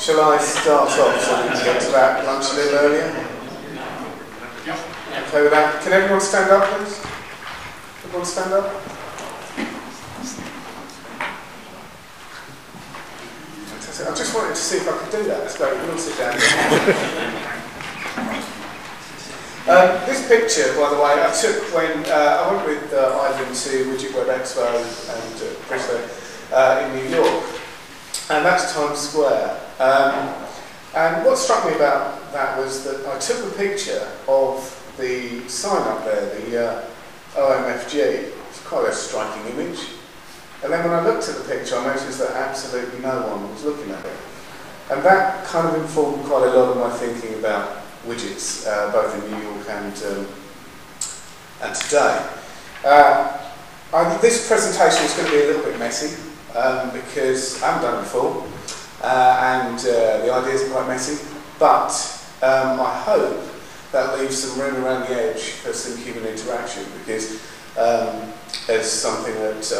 Shall I start off so we can get to that lunch a little earlier? Okay with that? Can everyone stand up, please? Everyone stand up? Fantastic. I just wanted to see if I could do that. That's great. We'll sit down. This picture, by the way, I took when I went with Ivan to Widget Web Expo and Bristol in New York. And that's Times Square. And what struck me about that was that I took a picture of the sign up there, the OMFG. It's quite a striking image. And then when I looked at the picture, I noticed that absolutely no one was looking at it. And that kind of informed quite a lot of my thinking about widgets, both in New York and today. This presentation is going to be a little bit messy. Because I haven't done it before, and the ideas are quite messy, but I hope that leaves some room around the edge for some human interaction, because there's something that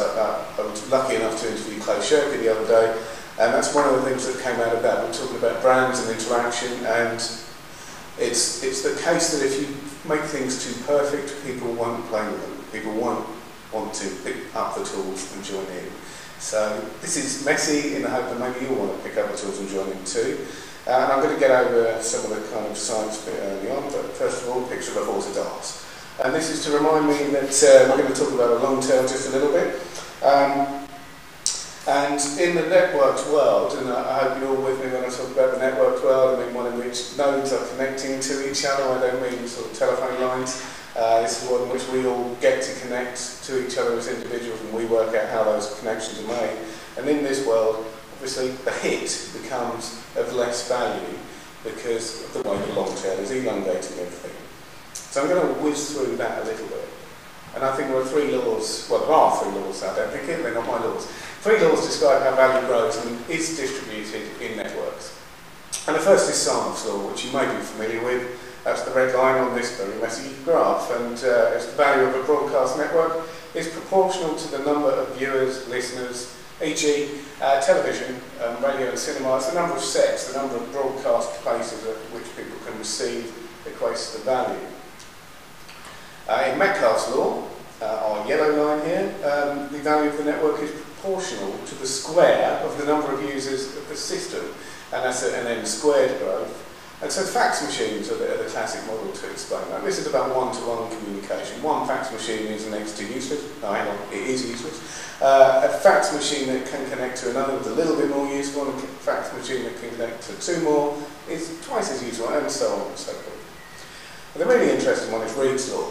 I was lucky enough to interview Clay Shirky the other day, and that's one of the things that came out of that. We're talking about brands and interaction, and it's the case that if you make things too perfect, people won't play with them. People won't want to pick up the tools and join in. So this is messy in the hope that maybe you'll want to pick up the tools and join in too. And I'm going to get over some of the kind of science bit early on, but first of all, a picture of a horse of darts. And this is to remind me that we're going to talk about a long tail just a little bit. And in the networked world, and I hope you're all with me when I talk about the networked world, I mean one in which nodes are connecting to each other. I don't mean sort of telephone lines. This is one in which we all get to connect to each other as individuals, and we work out how those connections are made. And in this world, obviously, the hit becomes of less value because of the way the long tail is elongating everything. So I'm going to whiz through that a little bit. And I think there are three laws, well, there are three laws, I don't think it, they're not my laws. Three laws describe how value grows and is distributed in networks. And the first is Sarnoff's law, which you may be familiar with. That's the red line on this very messy graph, and it's the value of a broadcast network is proportional to the number of viewers, listeners, e.g. television, radio and cinema. It's the number of sets, the number of broadcast places at which people can receive equates to the value. In Metcalfe's law, our yellow line here, the value of the network is proportional to the square of the number of users of the system, and that's an n squared growth. And so fax machines are the classic model to explain that. This is about one-to-one communication. One fax machine is next to useless. No, hang on, it is useless. A fax machine that can connect to another is a little bit more useful, and a fax machine that can connect to two more is twice as useful, and so on and so forth. And the really interesting one is Reed's law,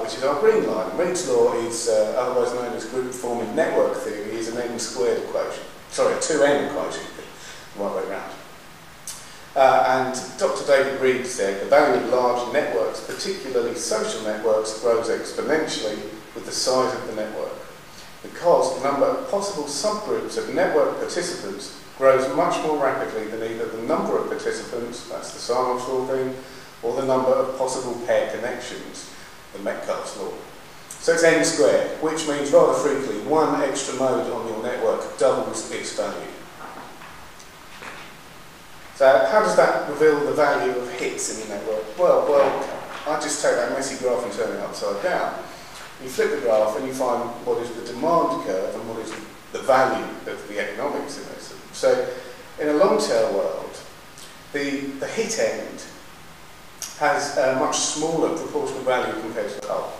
which is our green line. Reed's law is otherwise known as group forming network theory, is an n squared equation. Sorry, a 2n equation, the right way round. And Dr. David Reed said the value of large networks, particularly social networks, grows exponentially with the size of the network, because the number of possible subgroups of network participants grows much more rapidly than either the number of participants, that's the Sarnoff's law thing, or the number of possible pair connections, the Metcalfe's law. So it's n squared, which means rather frequently one extra node on your network doubles its value. So how does that reveal the value of hits in your network? Well, I just take that messy graph and turn it upside down. You flip the graph and you find what is the demand curve and what is the value of the economics in this. So in a long tail world, the hit end has a much smaller proportional value compared to the whole.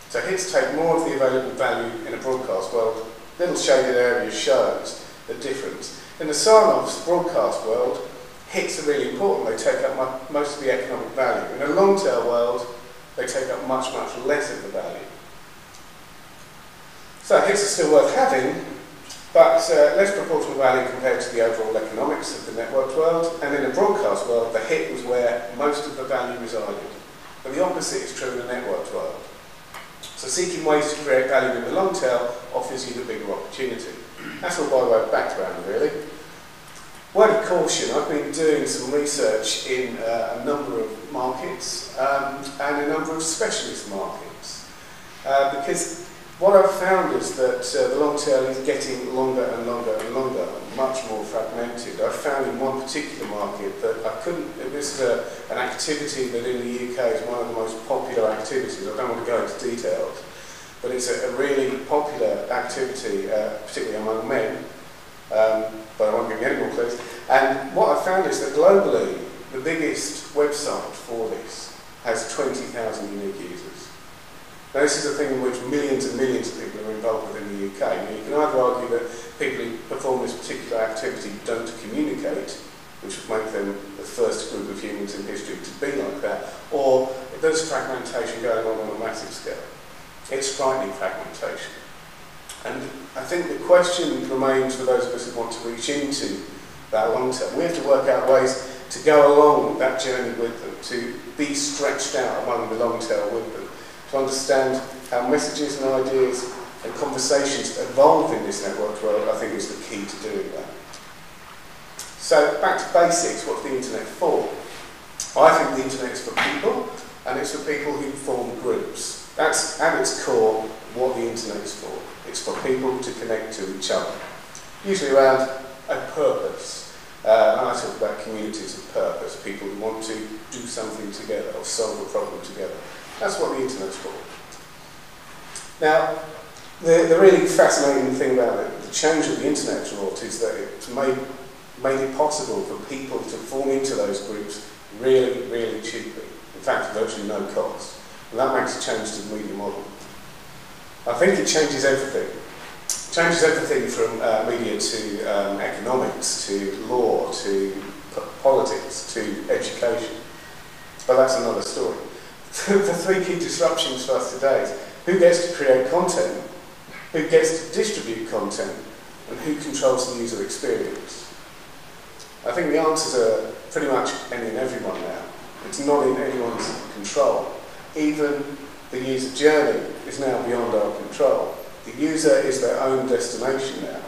So hits take more of the available value in a broadcast world. Little shaded area shows the difference. In the Sarnoff's broadcast world, hits are really important. They take up most of the economic value. In a long tail world, they take up much, much less of the value. So hits are still worth having, but less proportional value compared to the overall economics of the networked world. And in a broadcast world, the hit was where most of the value resided. But the opposite is true in the networked world. So seeking ways to create value in the long tail offers you the bigger opportunity. That's all by way of background, really. Word of caution, I've been doing some research in a number of markets and a number of specialist markets because what I've found is that the long tail is getting longer and longer and longer, much more fragmented. I've found in one particular market that I couldn't, this is an activity that in the UK is one of the most popular activities. I don't want to go into details, but it's a really popular activity, particularly among men, but I won't give you any more clues. And what I found is that globally, the biggest website for this has 20,000 unique users. Now, this is a thing in which millions and millions of people are involved with in the UK. Now, you can either argue that people who perform this particular activity don't communicate, which would make them the first group of humans in history to be like that, or there's fragmentation going on a massive scale. It's frightening fragmentation. And I think the question remains for those of us who want to reach into that long term. We have to work out ways to go along that journey with them, to be stretched out among the long tail with them, to understand how messages and ideas and conversations evolve in this networked world, I think is the key to doing that. So back to basics, what's the internet for? I think the internet is for people, and it's for people who form groups. That's at its core what the internet is for. It's for people to connect to each other, usually around a purpose. And I talk about communities of purpose, people who want to do something together or solve a problem together. That's what the internet's for. Now, the really fascinating thing about it, the change that the internet's wrought, is that it's made it possible for people to form into those groups really, really cheaply. In fact, virtually no cost. And that makes a change to the media model. I think it changes everything. It changes everything from media to economics, to law, to politics, to education. But that's another story. The three key disruptions for us today is who gets to create content, who gets to distribute content, and who controls the user experience. I think the answers are pretty much any and everyone now. It's not in anyone's control. Even the user journey is now beyond our control. The user is their own destination now.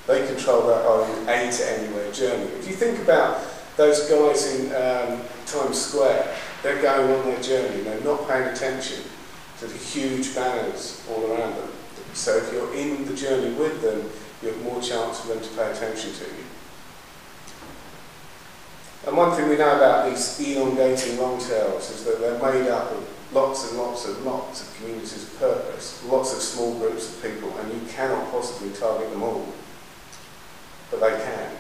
They control their own A to anywhere journey. If you think about those guys in Times Square, they're going on their journey, they're not paying attention to the huge banners all around them. So if you're in the journey with them, you have more chance for them to pay attention to you. And one thing we know about these elongating long tails is that they're made up of lots and lots and lots of communities of purpose, lots of small groups of people, and you cannot possibly target them all. But they can.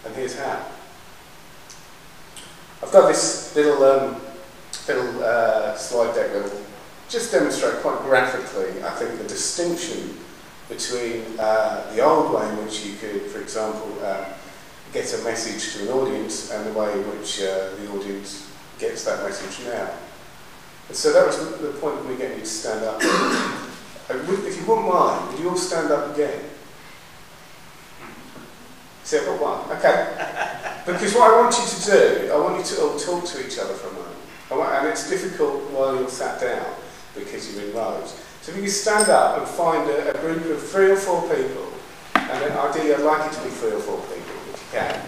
And here's how. I've got this little slide deck that will just demonstrate quite graphically, I think, the distinction between the old way in which you could, for example, get a message to an audience and the way in which the audience gets that message now. And so that was the point of me getting you to stand up. If you wouldn't mind, would you all stand up again? See, I've got one. Okay. Because what I want you to do, I want you to all talk to each other for a moment. And it's difficult while you're sat down because you're in rows. So if you can stand up and find a group of 3 or 4 people, and then ideally I'd like it to be 3 or 4 people, if you can,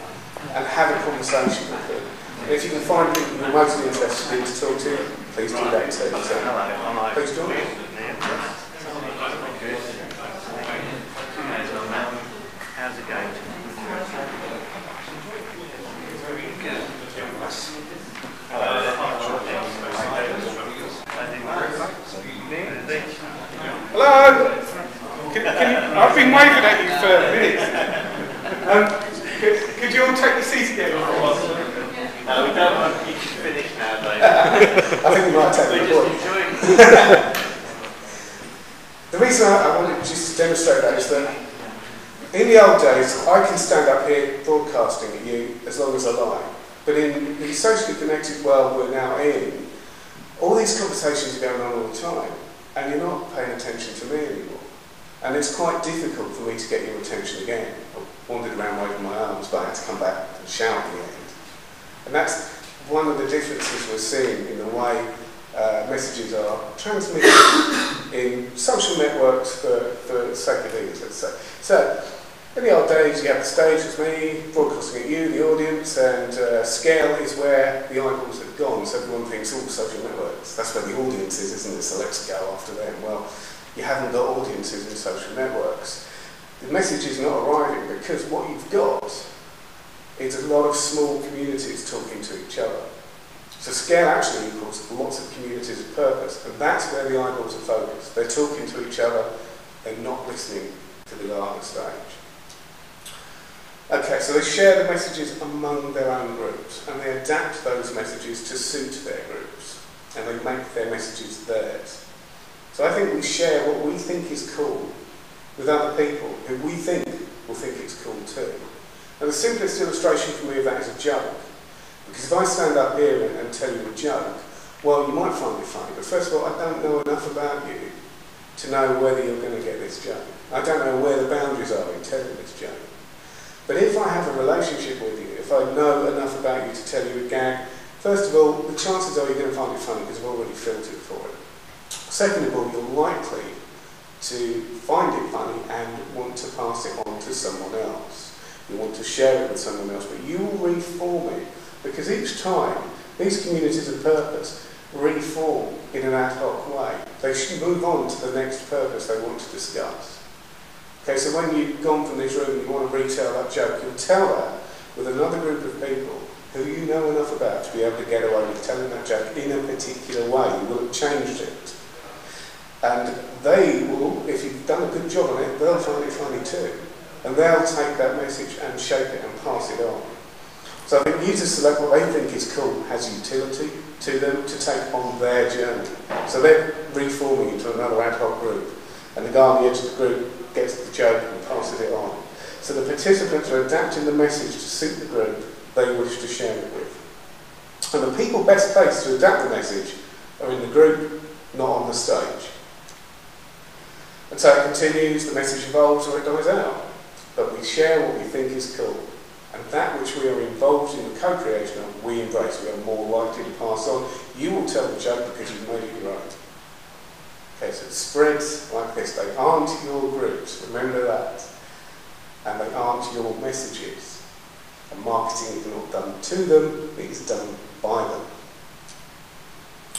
and have a conversation with them. And if you can find people you're mostly interested in to talk to, please do that too. So, please join me. How's it going? Hello! I've been waving at you for minutes. Could you all take the seat again? No, we don't want you to finish now, David. I think we might take the point. The reason I wanted just to demonstrate that is that in the old days, I can stand up here broadcasting at you as long as I like. But in the socially connected world we're now in, all these conversations are going on all the time, and you're not paying attention to me anymore. And it's quite difficult for me to get your attention again. I wandered around waving my arms, but I had to come back and shout in the end. And that's one of the differences we're seeing in the way messages are transmitted in social networks for the sake of ease, let's say. So, in the old days, you have the stage as me, broadcasting at you, the audience, and scale is where the eyeballs have gone. So everyone thinks, all social networks, that's where the audience is, isn't it? So let's go after them. Well, you haven't got audiences in social networks. The message is not arriving because what you've got is a lot of small communities talking to each other. So scale actually equals lots of communities of purpose, and that's where the eyeballs are focused. They're talking to each other, they're not listening to the guy on the stage. Okay, so they share the messages among their own groups, and they adapt those messages to suit their groups, and they make their messages theirs. So I think we share what we think is cool with other people who we think will think it's cool too. And the simplest illustration for me of that is a joke. Because if I stand up here and tell you a joke, well, you might find it funny, but first of all, I don't know enough about you to know whether you're going to get this joke. I don't know where the boundaries are in telling this joke. But if I have a relationship with you, if I know enough about you to tell you a gag, first of all, the chances are you're going to find it funny because I've already filtered for it. Second of all, you're likely to find it funny and want to pass it on to someone else. You want to share it with someone else, but you will reform it because each time these communities of purpose reform in an ad hoc way. They should move on to the next purpose they want to discuss. Okay, so when you've gone from this room and you want to retell that joke, you'll tell that with another group of people who you know enough about to be able to get away with telling that joke in a particular way. You will have changed it. And they will, if you've done a good job on it, they'll find it funny too. And they'll take that message and shape it and pass it on. So I think users select what they think is cool has utility to them to take on their journey. So they're reforming into another ad hoc group. And the guy on the edge of the group gets the joke and passes it on. So the participants are adapting the message to suit the group they wish to share it with. And the people best placed to adapt the message are in the group, not on the stage. And so it continues, the message evolves or it dies out. But we share what we think is cool. And that which we are involved in the co-creation of, we embrace. We are more likely to pass on. You will tell the joke because you've made it your own. Okay, so it spreads like this. They aren't your groups, remember that. And they aren't your messages. And marketing is not done to them, it is done by them.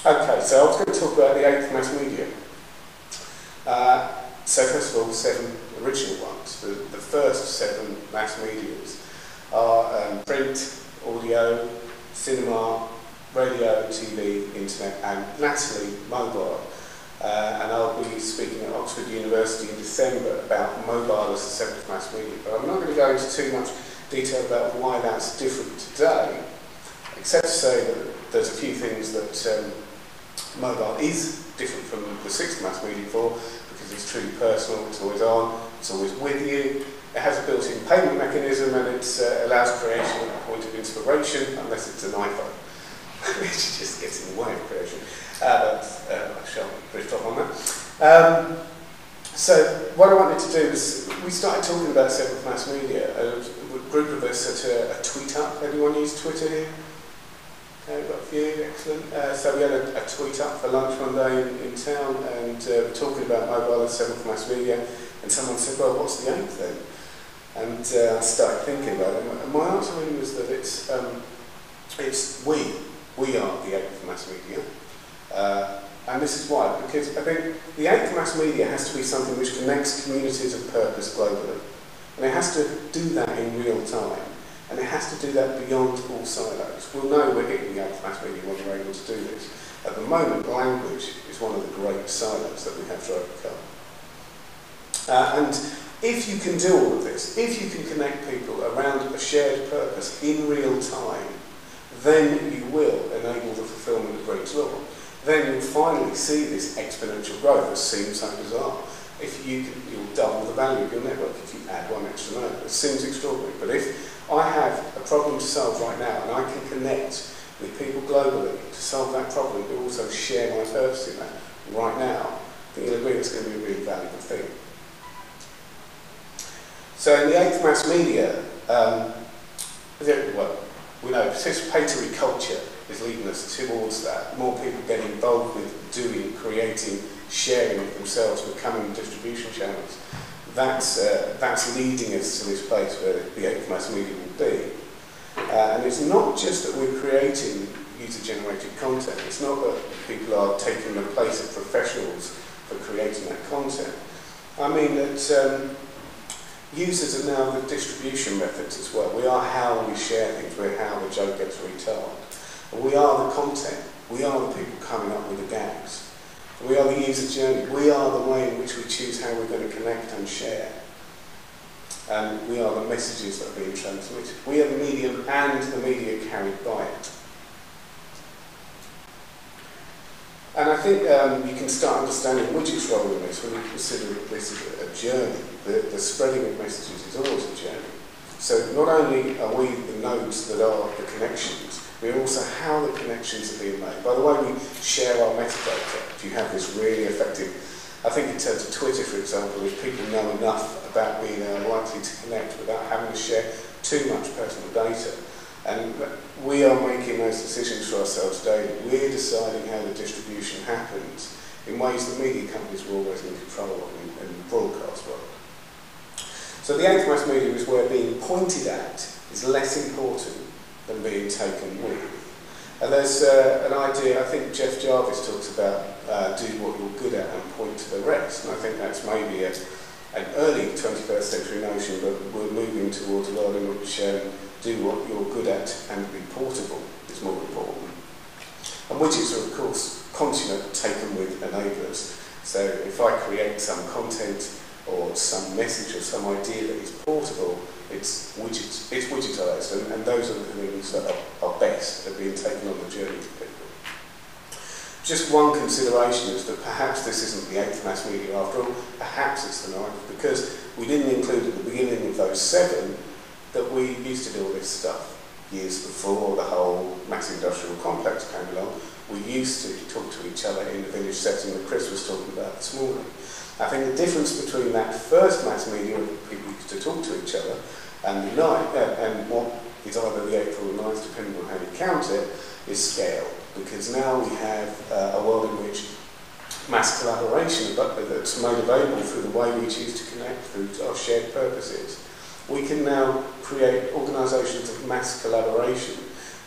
Okay, so I was going to talk about the 8th mass media. So first of all, 7 original ones. The first 7 mass medias are print, audio, cinema, radio, TV, internet, and latterly mobile. And I'll be speaking at Oxford University in December about mobile as the 7th mass media. But I'm not going to go into too much detail about why that's different today, except to say that there's a few things that mobile is different from the 6th mass media for, because it's truly personal, it's always on, it's always with you. It has a built-in payment mechanism and it allows creation at a point of inspiration, unless it's an iPhone, which just gets in the way of creation. But I shall drift off on that. So what I wanted to do is, we started talking about 7th mass media. A group of us at a tweet up. Anyone use Twitter here? Okay, we've got a few, excellent. So we had a tweet up for lunch one day in town and we're talking about mobile and 7th mass media, and someone said, well, what's the 8th then? And I started thinking about it, and my answer really was that it's we are the 8th mass media. And this is why, because I think the 8th mass media has to be something which connects communities of purpose globally. And it has to do that in real time. And it has to do that beyond all silos. We'll know we're hitting the 8th mass media when we're able to do this. At the moment, language is one of the great silos that we have to overcome. And if you can do all of this, if you can connect people around a shared purpose in real time, then you will enable the fulfillment of Greek's law. Then you'll finally see this exponential growth that seems so bizarre. If you'll double the value of your network if you add one extra node. It seems extraordinary, but if I have a problem to solve right now and I can connect with people globally to solve that problem, but also share my purpose in that right now, I think you'll agree it's going to be a really valuable thing. So in the 8th mass media, well, we know participatory culture is leading us towards that. More people get involved with doing, creating, sharing of themselves, becoming distribution channels. That's leading us to this place where the 8th mass media will be. And it's not just that we're creating user-generated content. It's not that people are taking the place of professionals for creating that content. I mean that users are now the distribution methods as well. We are how we share things, we're how the joke gets retold. And we are the content, we are the people coming up with the gags. We are the user journey, we are the way in which we choose how we're going to connect and share. And we are the messages that are being transmitted. We are the medium and the media carried by it. And I think you can start understanding widgets' role in this when you consider this as a journey. The spreading of messages is always a journey. So not only are we the nodes that are the connections, we're also how the connections are being made. By the way we share our metadata, if you have this really effective, I think in terms of Twitter, for example, if people know enough about being likely to connect without having to share too much personal data. And we are making those decisions for ourselves daily. We're deciding how the distribution happens in ways that media companies were always in control of in the broadcast world. So the eighth mass media is where being pointed at is less important than being taken with. And there's an idea, I think Jeff Jarvis talks about do what you're good at and point to the rest. And I think that's maybe an early 21st century notion, but we're moving towards a world in which do what you're good at and be portable is more important. And widgets are of course consummate taken with enablers. So if I create some content or some message or some idea that is portable, it's widgetized, and those are the things that are best at being taken on the journey to people. Just one consideration is that perhaps this isn't the eighth mass media after all, perhaps it's the ninth, because we didn't include at the beginning of those seven that we used to do all this stuff years before the whole mass industrial complex came along. We used to talk to each other in the village setting that Chris was talking about this morning. I think the difference between that first mass media where people used to talk to each other and the ninth, and what is either the eighth or the ninth, depending on how you count it, is scale. Because now we have a world in which mass collaboration that's made available through the way we choose to connect, through our shared purposes. We can now create organisations of mass collaboration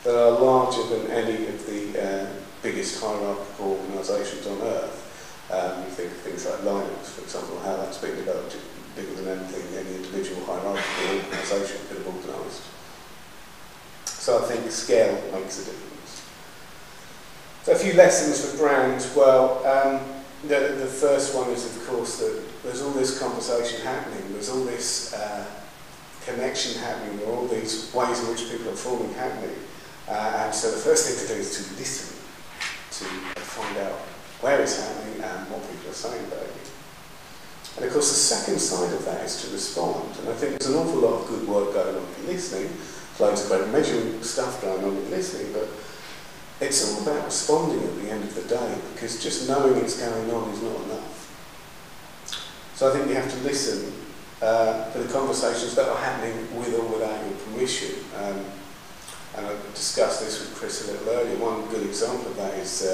that are larger than any of the biggest hierarchical organisations on Earth. You think of things like Linux, for example, how that's been developed bigger than anything any individual hierarchical organisation could have organised. So I think scale makes a difference. So a few lessons for brands. Well, the first one is, of course, that there's all this conversation happening, there's all this connection happening, there are all these ways in which people are forming happening. And so the first thing to do is to listen, to find out where it's happening and what people are saying about it. And of course the second side of that is to respond. And I think there's an awful lot of good work going on in listening, loads of great measuring stuff going on in listening, but it's all about responding at the end of the day, because just knowing it's going on is not enough. So I think you have to listen for the conversations that are happening with or without your permission. And I discussed this with Chris a little earlier. One good example of that is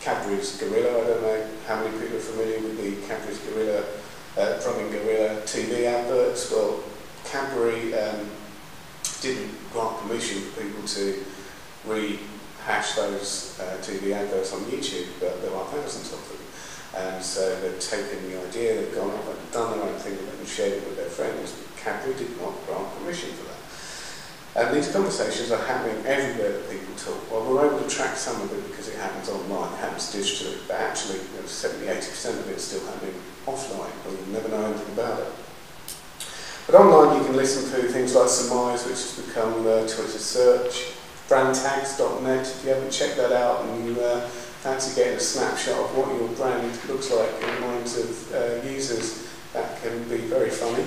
Cadbury's Gorilla. I don't know how many people are familiar with the Cadbury's Gorilla, drumming Gorilla TV adverts. Well, Cadbury didn't grant permission for people to rehash those TV adverts on YouTube, but there are thousands of them. And so they've taken the idea, they've gone off and done their own thing and shared it with their friends. Cadbury did not grant permission for that. And these conversations are happening everywhere that people talk. Well, we're able to track some of it because it happens online, it happens digitally, but actually 70–80% of it is still happening offline, and you'll never know anything about it. But online you can listen to things like Surmise, which has become Twitter search, brandtags.net. If you haven't checked that out and you fancy getting a snapshot of what your brand looks like in the minds of users, that can be very funny.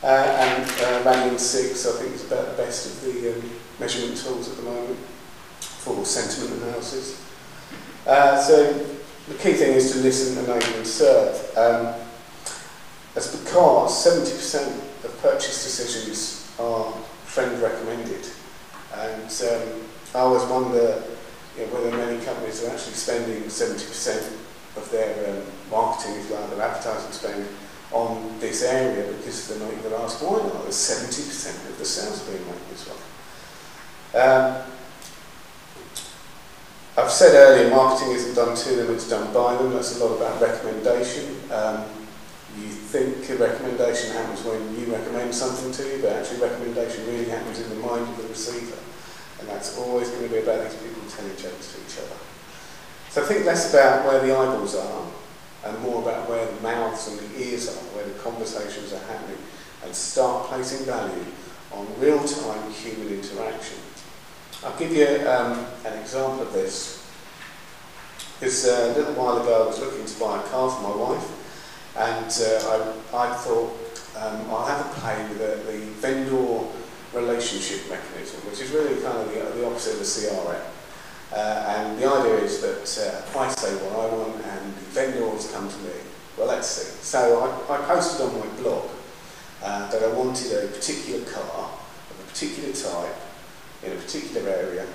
And Radian 6, I think, is about the best of the measurement tools at the moment for sentiment analysis. So the key thing is to listen, enable and serve. That's because 70% of purchase decisions are friend recommended. And I always wonder whether many companies are actually spending 70% of their marketing, if you like, their advertising spend on this area, because they're not even asked why not. There's 70% of the sales being made this way. I've said earlier, marketing isn't done to them, it's done by them. That's a lot about recommendation. You think a recommendation happens when you recommend something to you, but actually recommendation really happens in the mind of the receiver. And that's always going to be about these people telling jokes to each other. So think less about where the eyeballs are and more about where the mouths and the ears are, where the conversations are happening, and start placing value on real-time human interaction. I'll give you an example of this. Because a little while ago I was looking to buy a car for my wife, and I thought I'll have a play with the vendor relationship mechanism, which is really kind of the opposite of the CRM. And the idea is that I say what I want and the vendors come to me. Well, let's see. So I posted on my blog that I wanted a particular car of a particular type in a particular area.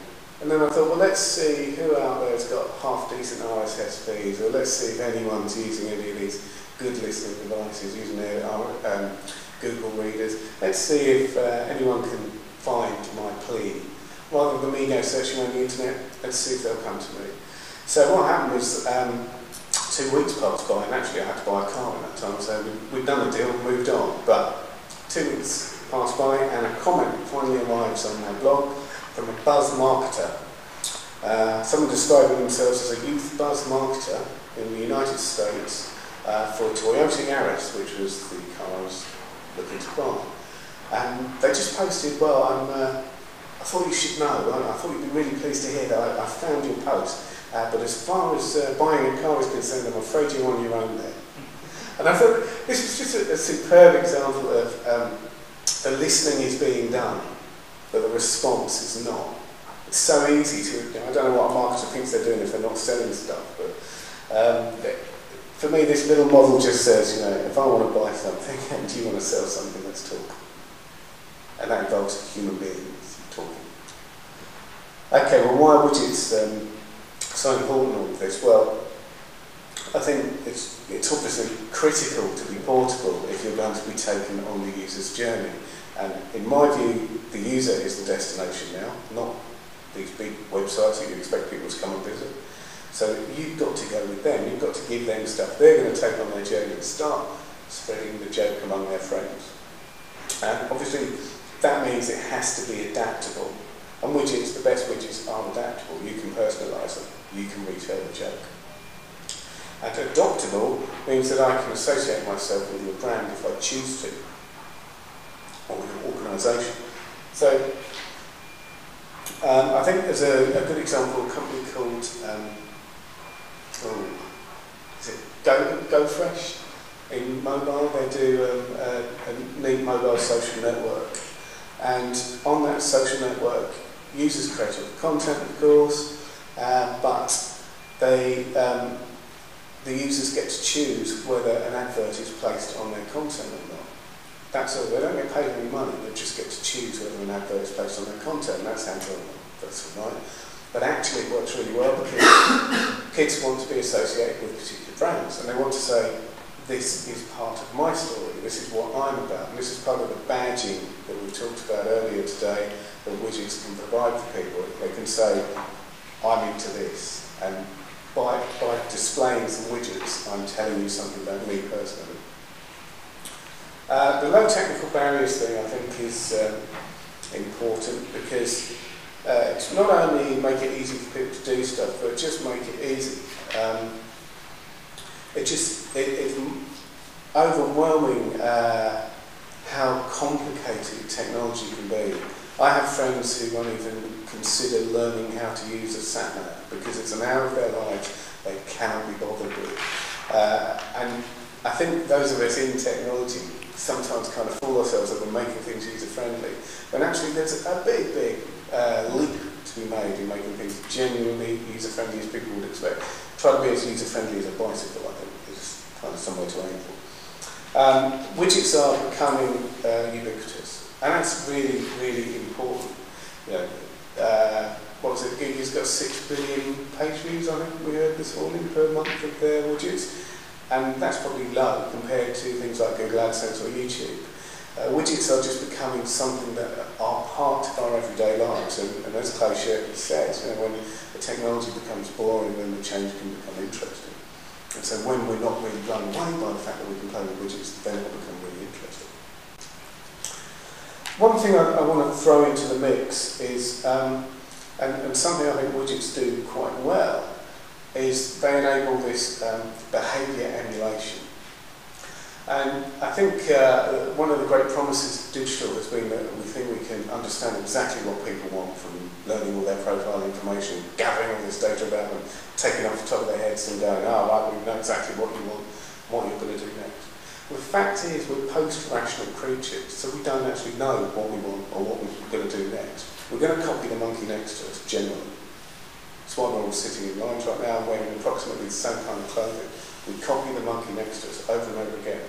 And then I thought, well, let's see who out there has got half-decent RSS feeds, or let's see if anyone's using any of these good listening devices, using their Google readers. Let's see if anyone can find my plea. Rather than me go searching on the internet, let's see if they'll come to me. So what happened was 2 weeks passed by, and actually I had to buy a car in that time, so we'd done the deal and moved on. But 2 weeks passed by, and a comment finally arrives on my blog from a buzz marketer. Someone describing themselves as a youth buzz marketer in the United States for Toyota Yaris, which was the car I was looking to buy. And they just posted, well, I thought you should know, I thought you'd be really pleased to hear that I found your post, but as far as buying a car is concerned, I'm afraid you're on your own there. And I thought this was just a superb example of the listening is being done, but the response is not. It's so easy to, I don't know what a marketer thinks they're doing if they're not selling stuff, but for me this little model just says, you know, if I want to buy something and you want to sell something, let's talk. And that involves human beings talking. Okay, well, why are widgets so important in all of this? Well, I think it's obviously critical to be portable if you're going to be taken on the user's journey. And in my view, the user is the destination now, not these big websites that you expect people to come and visit. So you've got to go with them, you've got to give them stuff. They're going to take on their journey and start spreading the joke among their friends. And obviously, that means it has to be adaptable. And widgets, the best widgets are adaptable. You can personalise them, you can retell the joke. And adoptable means that I can associate myself with your brand if I choose to, or your organisation. So, I think there's a good example of a company called, is it GoFresh in mobile? They do a neat mobile social network. And on that social network, users create all the content, of course, but the users get to choose whether an advert is placed on their content or not. That's all. They don't get paid any money, they just get to choose whether an advert is placed on their content, and that's how that's all right. But actually it works really well because kids want to be associated with particular brands, and they want to say, this is part of my story, this is what I'm about, and this is part of the badging that we talked about earlier today that widgets can provide for people. They can say, I'm into this, and by displaying some widgets, I'm telling you something about me personally. The low technical barriers thing I think is important because it's not only make it easy for people to do stuff, but just make it easy. It's overwhelming how complicated technology can be. I have friends who won't even consider learning how to use a sat-nav because it's an hour of their life they cannot be bothered with. And I think those of us in technology sometimes kind of fool ourselves that we're making things user-friendly, when actually there's a big leap to be made in making things genuinely user-friendly as people would expect. Try to be as user-friendly as a bicycle, I think, is kind of somewhere to aim for. Widgets are becoming ubiquitous, and that's really, really important. You know, what was it? Google's got 6 billion page views, I think we heard this morning, per month of their widgets, and that's probably low compared to things like Google AdSense or YouTube. Widgets are just becoming something that are part of our everyday lives. And as Clay Shirky says, you know, when the technology becomes boring, then the change can become interesting. And so when we're not really blown away by the fact that we can play with widgets, then it will become really interesting. One thing I want to throw into the mix is, and something I think widgets do quite well, is they enable this behaviour emulation. And I think one of the great promises of digital has been that we think we can understand exactly what people want from learning all their profile information, gathering all this data about them, taking off the top of their heads and going, oh, right, we know exactly what you want, what you're going to do next. Well, the fact is we're post-rational creatures, so we don't actually know what we want or what we're going to do next. We're going to copy the monkey next to us, generally. That's why we're all sitting in lines right now wearing approximately the same kind of clothing. We copy the monkey next to us over and over again.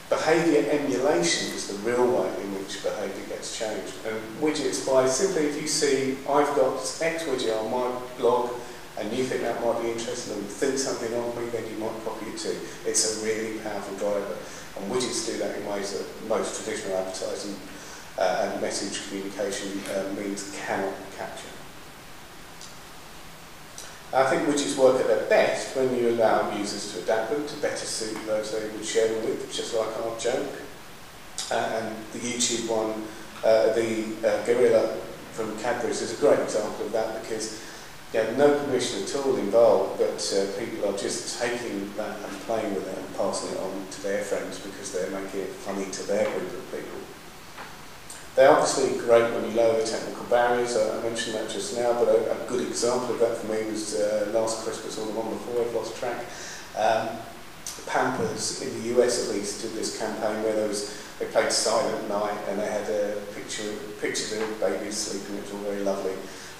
Behaviour emulation is the real way in which behaviour gets changed. And widgets, by simply, if you see, I've got X widget on my blog, and you think that might be interesting, and you think something of me, then you might copy it too. It's a really powerful driver. And widgets do that in ways that most traditional advertising and message communication means cannot capture. I think widgets work at their best when you allow users to adapt them to better suit those they would share them with, just like our joke. And the YouTube one, the gorilla from Cadbury's is a great example of that, because you have no permission at all involved, but people are just taking that and playing with it and passing it on to their friends because they're making it funny to their group of people. They're obviously great when you lower the technical barriers. I mentioned that just now, but a good example of that for me was last Christmas, or the one before, I've lost track. Pampers, in the US at least, did this campaign where they played Silent Night, and they had pictures of babies sleeping, which was all very lovely.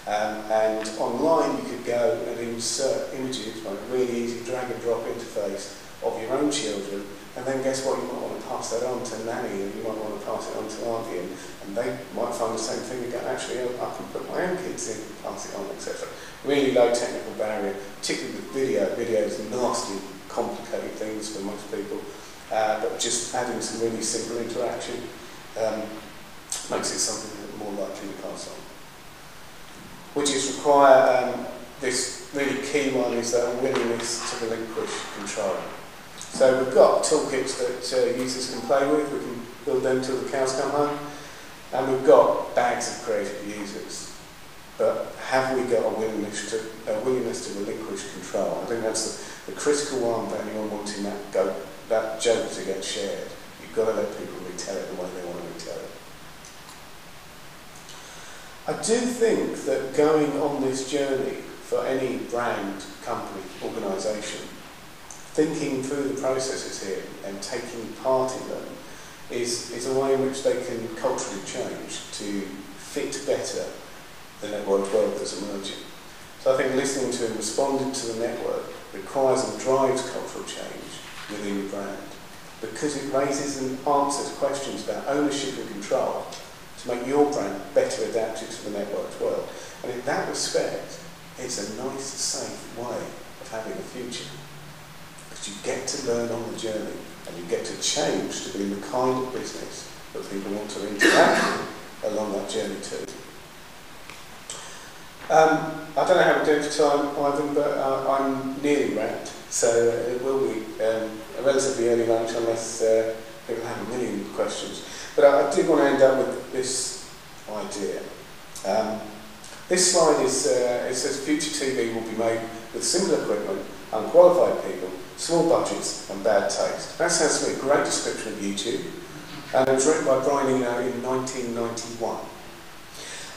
And online you could go and insert images by a really easy drag and drop interface of your own children, and then guess what, you might want to pass that on to Nanny, and you might want to pass it on to Auntie, and they might find the same thing and go, actually, I can put my own kids in and pass it on, etc. Really low technical barrier, particularly with video. Video is nasty, complicated things for most people, but just adding some really simple interaction makes it something that more likely to pass on. Widgets require this really key one, is that willingness to relinquish control. So we've got toolkits that users can play with. We can build them till the cows come home, and we've got bags of creative users. But have we got a willingness to relinquish control? I think that's the critical one for anyone wanting that joke to get shared. You've got to let people retell it the way they want to retell it. I do think that going on this journey for any brand, company, organisation, thinking through the processes here and taking part in them is a way in which they can culturally change to fit better the network world that's emerging. So I think listening to and responding to the network requires and drives cultural change within your brand, because it raises and answers questions about ownership and control to make your brand better adapted to the network's world. And in that respect, it's a nice, safe way of having a future. Because you get to learn on the journey, and you get to change to be the kind of business that people want to interact with along that journey too. I don't know how we're doing for time, Ivan, but I'm nearly wrapped, so it will be a relatively early lunch unless people have a million questions. But I did want to end up with this idea. This slide is, it says future TV will be made with simple equipment, unqualified people, small budgets and bad taste. That sounds to me a great description of YouTube, and it was written by Brian Mino in 1991.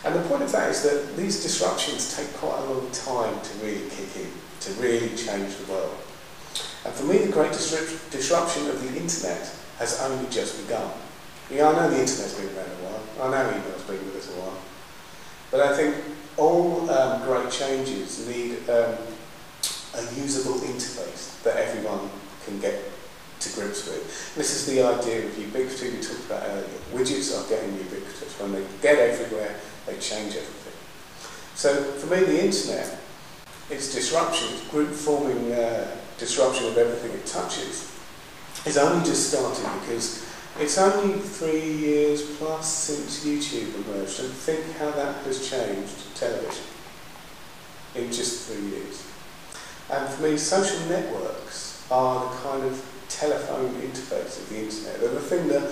And the point of that is that these disruptions take quite a long time to really kick in, to really change the world. And for me, the great disruption of the internet has only just begun. Yeah, I know the internet's been around a while, I know email's been with us a while, but I think all great changes need a usable interface that everyone can get to grips with. This is the idea of ubiquity we talked about earlier. Widgets are getting ubiquitous. When they get everywhere, they change everything. So for me, the internet, its disruption, its group forming disruption of everything it touches, is only just starting, because It's only 3 years plus since YouTube emerged, and think how that has changed television in just 3 years. And for me, social networks are the kind of telephone interface of the internet. They're the thing that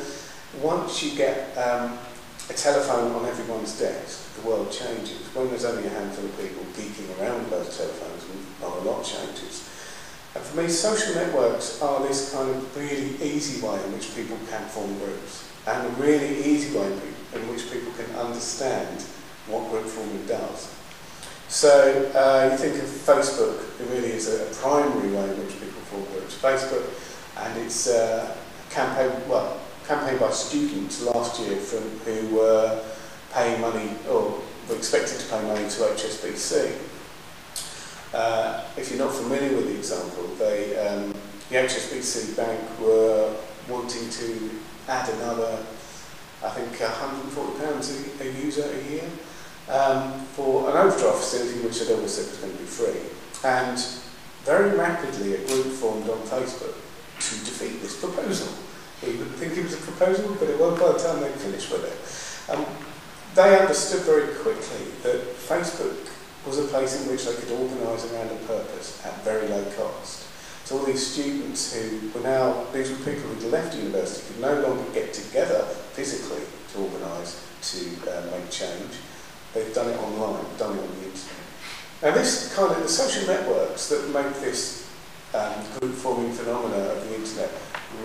once you get a telephone on everyone's desk, the world changes. When there's only a handful of people geeking around with those telephones, not a lot changes. And for me, social networks are this kind of really easy way in which people can form groups, and a really easy way in which people can understand what group forming does. So you think of Facebook, it really is a primary way in which people form groups. Facebook, and it's a campaign by students last year who were paying money, or were expected to pay money to HSBC. If you're not familiar with the example, the HSBC bank were wanting to add another, I think, £140 a user a year for an overdraft facility which they'd always said was going to be free. And very rapidly a group formed on Facebook to defeat this proposal. We wouldn't think it was a proposal, but it was by the time they finished with it. They understood very quickly that Facebook was a place in which they could organise around a purpose at very low cost. So all these students who were now, these were people who'd left university, could no longer get together physically to organise to make change. They've done it online, done it on the internet. Now this kind of, the social networks that make this group forming phenomena of the internet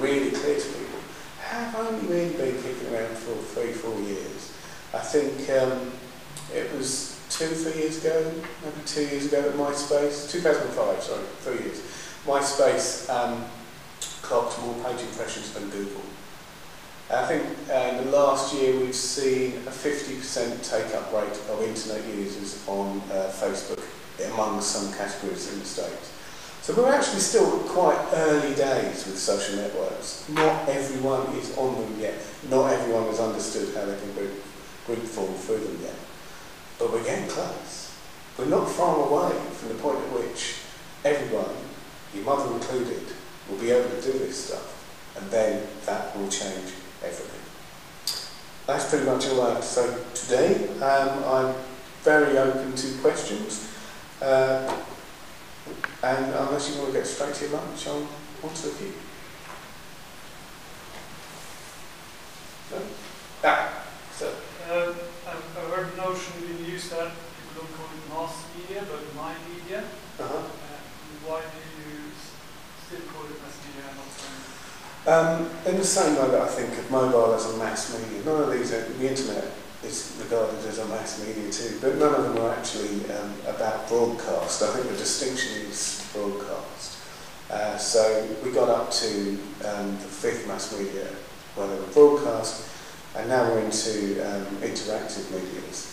really clear to people have only really been kicking around for 3-4 years. I think it was 2-3 years ago, maybe 2 years ago at MySpace, 2005, sorry, 3 years. MySpace clocked more page impressions than Google. I think in the last year we've seen a 50% take-up rate of internet users on Facebook among some categories in the States. So we're actually still quite early days with social networks. Not everyone is on them yet. Not everyone has understood how they can group form through them yet. But we're getting close. We're not far away from the point at which everyone, your mother included, will be able to do this stuff. And then that will change everything. That's pretty much all I have to say today. I'm very open to questions. And unless you want to get straight to your lunch, I'll answer a few. No? So. I've heard the notion being used that people don't call it mass media, but my media. Why do you still call it mass media and not in the same way that I think of mobile as a mass media, none of these, the internet is regarded as a mass media too, but none of them are actually about broadcast. I think the distinction is broadcast. So we got up to the fifth mass media where they were broadcast, and now we're into interactive medias.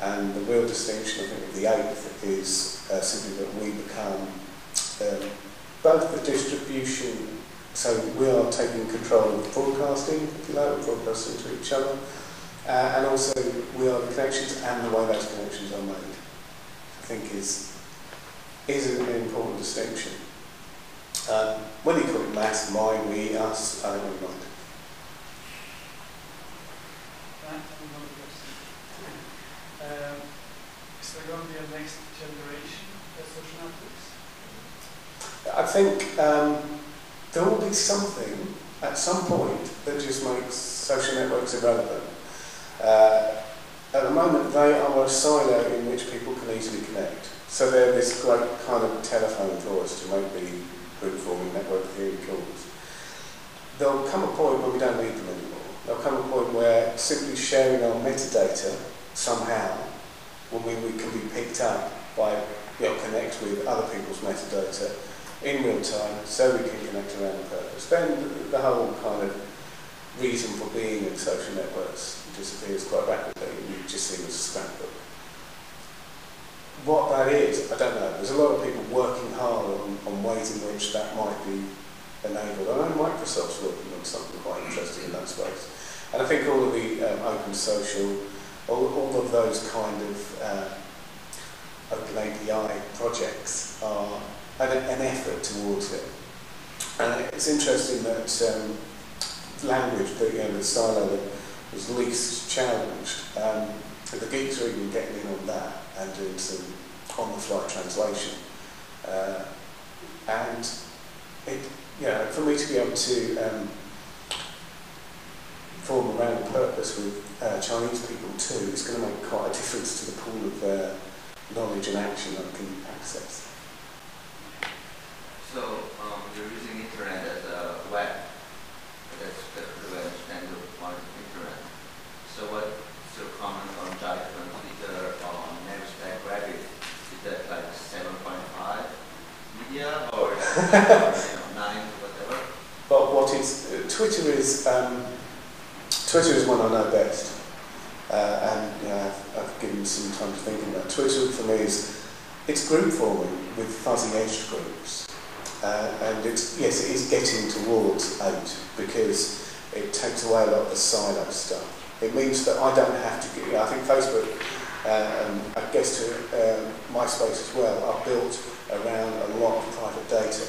And the real distinction, I think, of the eighth is simply that we become both the distribution, so we are taking control of broadcasting, if you like, we're broadcasting to each other, and also we are the connections and the way those connections are made. I think is an important distinction. Whether you call it mass, mine, we, us, I don't really mind. Is there going to be a next generation of social networks? I think there will be something at some point that just makes social networks irrelevant. At the moment, they are a silo in which people can easily connect. So they're this great kind of telephone for us to make the group forming network theory calls. There'll come a point where we don't need them anymore. There'll come a point where simply sharing our metadata somehow will mean we can be picked up by, connect with other people's metadata in real time so we can connect around the purpose. Then the whole kind of reason for being in social networks disappears quite rapidly and you just see it as a scrapbook. What that is, I don't know. There's a lot of people working hard on ways in which that might be enabled. I know Microsoft's working on something quite interesting in that space. And I think all of the open social, all of those kind of open API projects are an effort towards it. And it's interesting that language, the silo that was least challenged. The geeks are even getting in on that and doing some on-the-fly translation. And for me to be able to form around a purpose with Chinese people too, it's going to make quite a difference to the pool of knowledge and action that I can access. So you're using internet as a web. That's the way I understand the point of internet. So what's your comment on judgment either on Navstack Rabbit? Is that like 7.5 media or 9 or whatever? But what is Twitter is one I know best, and I've given some time to thinking about. Twitter for me it's group forming with fuzzy edged groups. And it is getting towards 8 because it takes away a lot of the silo stuff. It means that I don't have to I think Facebook, I guess to MySpace as well, are built around a lot of private data.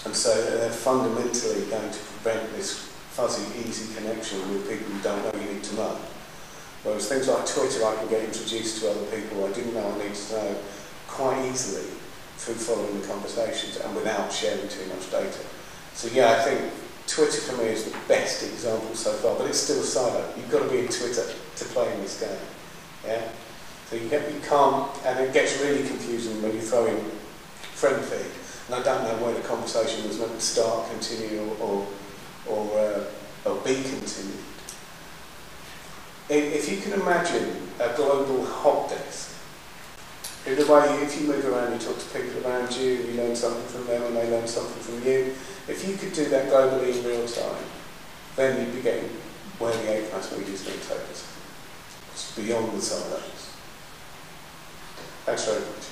And so they're fundamentally going to prevent this fuzzy, easy connection with people who don't know you need to know. Whereas things like Twitter, I can get introduced to other people I didn't know I needed to know quite easily through following the conversations and without sharing too much data. So I think Twitter for me is the best example so far, but it's still silent. You've got to be in Twitter to play in this game. Yeah? So you can't, and it gets really confusing when you throw in friend feed, and I don't know where the conversation was meant to start, continue, or be continued. If you can imagine a global hot desk, in the way, if you move around, you talk to people around you, you learn something from them and they learn something from you. If you could do that globally in real time, then you'd be getting where the A-class media is going to take us. It's beyond the silos. Thanks very much.